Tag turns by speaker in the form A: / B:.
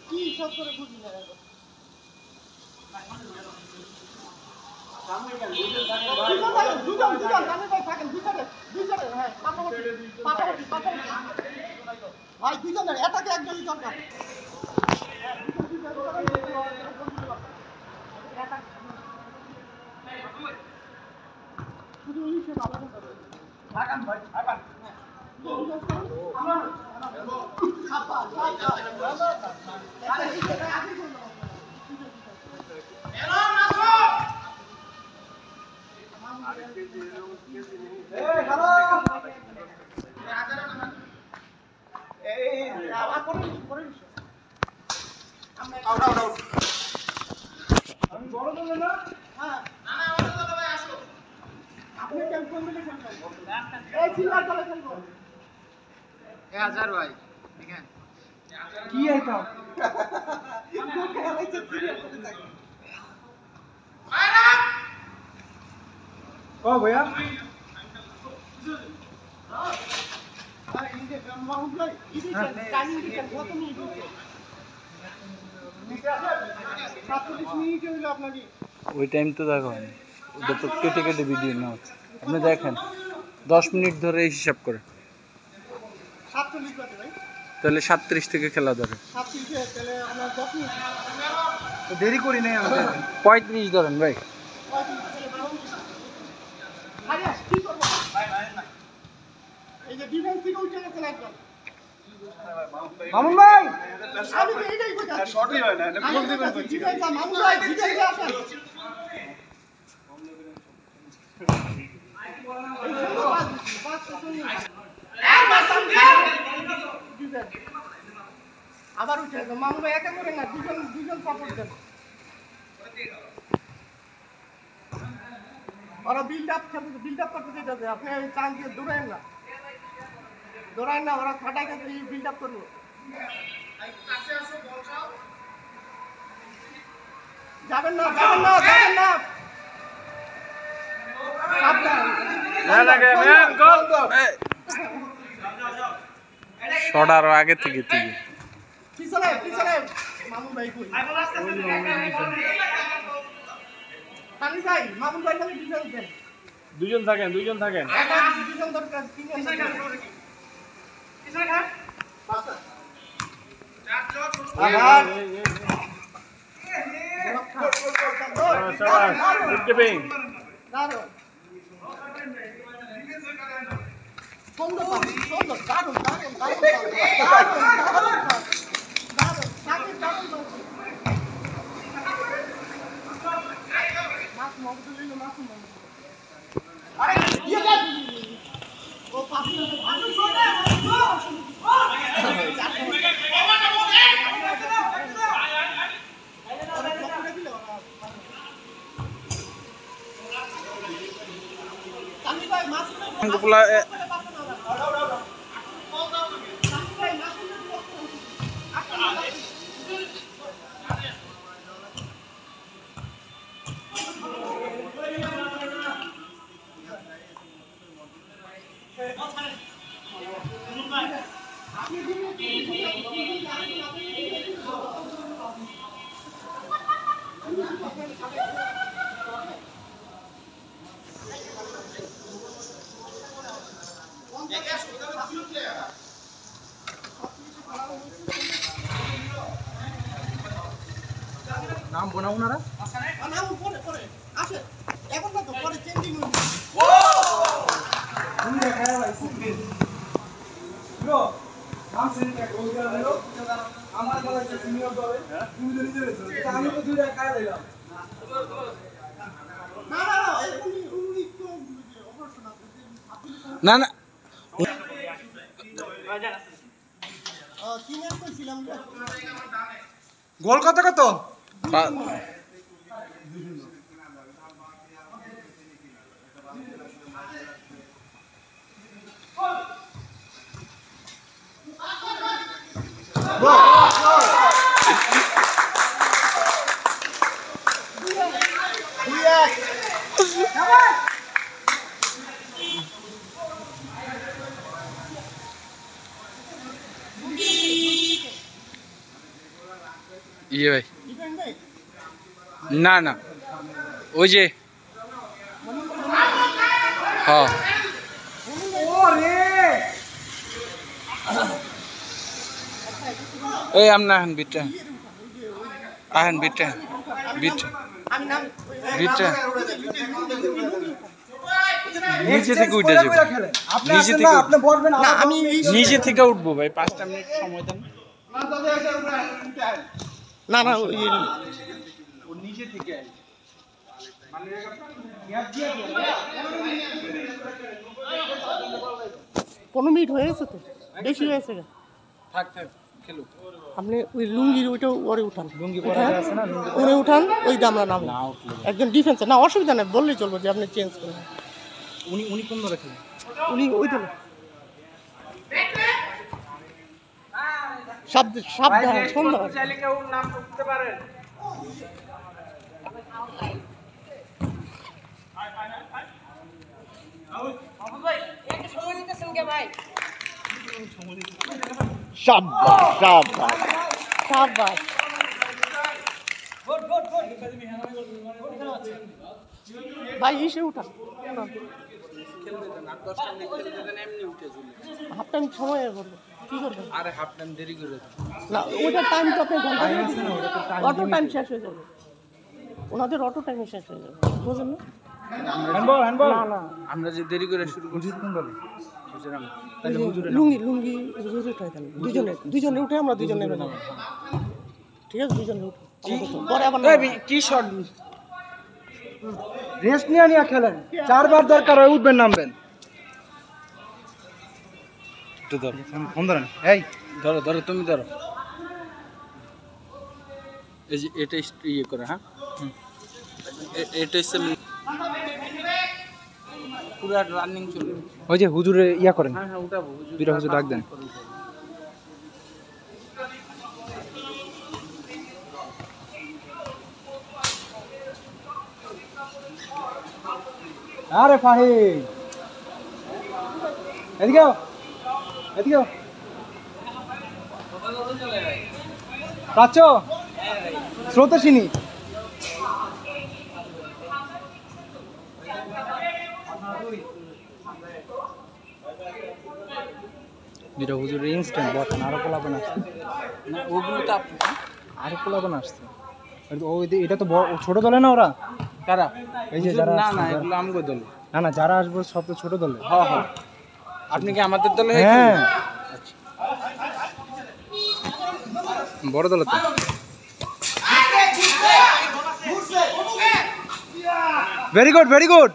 A: কি সব করে বুঝি না দুজন থাকেন হ্যাঁ ভাই দুজনের এটাকে একজনই দরকার भैया
B: ওই টাইম তো দেখো ওটা তো কেটে কেটে ভিডিও না হচ্ছে আপনি দেখেন 10 মিনিট ধরে হিসাব করে তাহলে 37 থেকে খেলা ধরে
A: দেরি করি নাই
B: 35 ধরেন ভাই
A: মামুন ভাই আমি তো এটাই কইতাছি শর্টই হয় না কোন দিবেন কইছি মামুন ভাই ডিটেইলসে আসেন আবার উঠে মামুন ভাই একা করেন না দুজন সাপোর্ট দেন ওরা বিল্ড আপ করতে দিতেছে আপনি চান্স দিয়ে দৌড়ায় না ওরা খাটাই কাছে বিল্ড আপ করবো যাবেন না
B: শট আরো আগে থেকে
A: পিছনে মামুন ভাই কই তানি ভাই মামুন ভাই খালি ডিফেন্স দেন
B: দুজন থাকেন
A: দুজন দরকার তিনজন দরকার পিছনে খা পাঁচটা আবার
B: নাম বোনা ওনারা
A: নাম পরে আসে এখন তো পরে চেঞ্জিং
C: তুমি দেখায় ভাই ব্রো নাম সেন্টার গোল করে দিলো আমার বলা হচ্ছে সিনিয়র দলে তুমি তো নিজে রেছো আমি তো দুইটা কাজ দিলাম
A: না উনি তো অপারেশন
B: না না
A: তিনের কইছিলাম
C: গোল কত
B: ইয়ে ভাই না না ওই যে হ্যাঁ এই আমনা আহেন বিটটা আহেন বিটটা বিট বিটটা নিচে থেকে উঠে যাবো
C: আপনি
B: নিচে
C: আসেন
B: থেকে
C: না, আপনি বসবেন
D: না আমি
B: নিচে থেকে উঠবো ভাই 5টা মিনিট সময় দেন
D: না না
B: ও নিচে থেকে মানে
D: 15 মিনিট হয়ে গেছে তো বেশি হয়েছে গা।
B: থাক থাক খেলো
D: আপনি ওই লুঙ্গির ওইটা ওরে উঠান
B: লুঙ্গি পরা আছে না লুঙ্গি
D: ওরে উঠান ওই দামরা নাম
B: না উঠলো
D: একজন ডিফেন্সে না অসুবিধা নেই বললেই চলবে যে আপনি চেঞ্জ করবেন
B: উনি কোন ধরে খেলেন
D: উনি ওই দিল সাবধান সুন্দর
B: চাইলে কেউ নাম করতে পারেন
D: সাব্বাস সাব্বাস সাব্বাস ভাই এসে উঠান হাফ টাইম সময় করবো কি করবেন
B: আরে হাফ টাইম দেরি করে
D: না ওটার টাইম তো আপনি ঘন্টা অটো টাইম শেষ হয়ে যাবে ওনাদের অটো টাইম শেষ হয়ে যাবে বুঝলেন না না না
B: আমরা যে দেরি করে শুরু করছি কোন বলে বুঝলাম
D: লুঙ্গি লুঙ্গি হুজুর উঠাই দেন দুজনে উঠে আমরা দুজনে নেমে যাবো ঠিক আছে দুজনে উঠে পরে আবার
B: কি শট
C: রেস্ট নিয়ে নিয়ে খেলেন 4 বার দরকার হয় উঠবেন নামবেন
B: একটু ধরো
C: ফোন ধরেন এই
B: ধরো ধরো তুমি ধরো এই যে এটা ইয়ে করে হ্যাঁ এটা হচ্ছে পুরো রানিং চলবে
C: ওই যে হুজুরে ইয়া করেন
B: হ্যাঁ হ্যাঁ উঠাবো
C: দুইটা হুজুর ডাক দেন আরে ফাহিম এদিকে আও এদিকে আও প্রাচ্য স্রোতসিনী দুইটা হুজুরের ইনস্ট্যান্ট বটেন আরো পোলাপন আসছে
B: না ওগুলো তো আপনি
C: আরো পোলাপন আসছে এটা তো ছোট দলে না ওরা
B: কারা
C: এই যে যারা
B: না
C: আসছে,
B: না
C: যারা-
B: এগুলো আমগো দল
C: না না যারা আসবে সব তো ছোট দলে
B: হ্যাঁ হ্যাঁ আপনি কি আমাদের দলে
C: হ্যাঁ
B: আচ্ছা।
C: বড় দলে তো ভেরি গুড ভেরি গুড